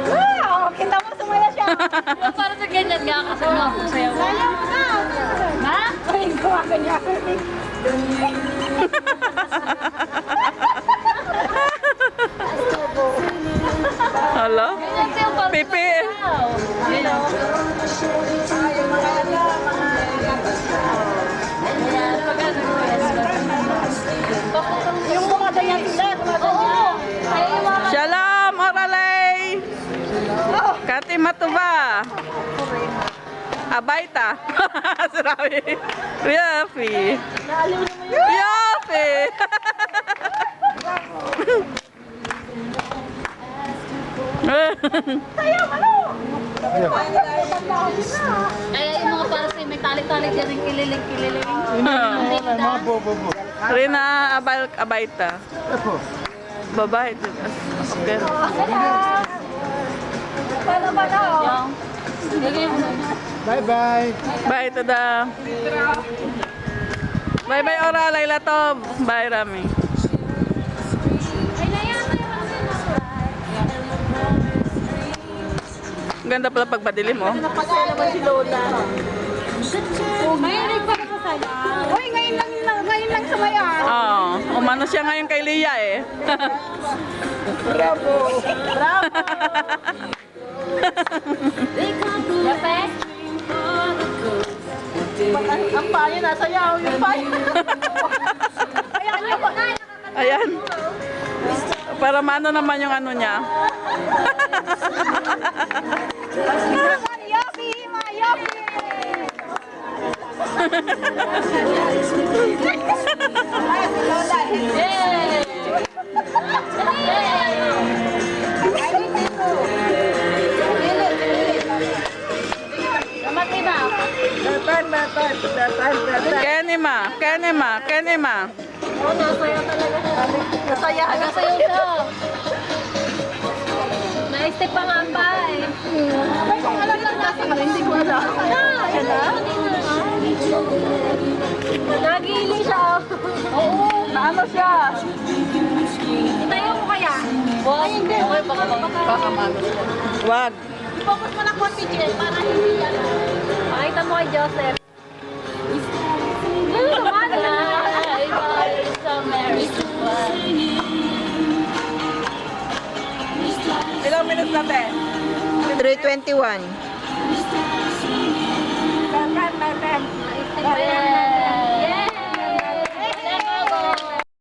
Wow! Kita mo sumaya siya. Para sa ganyan nga kasi sayo. Ayaw mo na. Ha? Ay, gawa ka niya. Hala? Ganyan siya para Pipi. Yung mga ganyan sila, mga ganyan. Shalom, Oralay. Kati Matuba. Abaita. Sarabi. Yafi. Yafi. Ay, yung mga para sa may talik-talik yan rin kililing. Rina Abaita. Babae. Okay. Paano ba na? Bye-bye. Bye, tada. Bye-bye, Oralay Latob. Bye, Rami. Ganda pala pag madilim, oh. Napasaya naman si Lola. Mahilig pa ka sa Uy, ngayon lang sumaya. Oo. Umano siya ngayon kay Lia, eh. Bravo. Yape? Ang payo nasa yaw, yung payo. Ayan. Para maano naman yung ano niya. Yopi, Yopi. Kenema. Nasaya. Nasayaw siya. Naistip pa nga ba eh. Ay, kung alam lang natin, hindi ko alam. Nagili siya. Oo. Naano siya? Itayo mo kaya? Ay, hindi. Okay, baka Wag. I-focus mo na konti, Jill, para hindi yan. Pakita mo kay Joseph. Ano naman? Ilang minutes natin? 3:21. Naisip pa yan.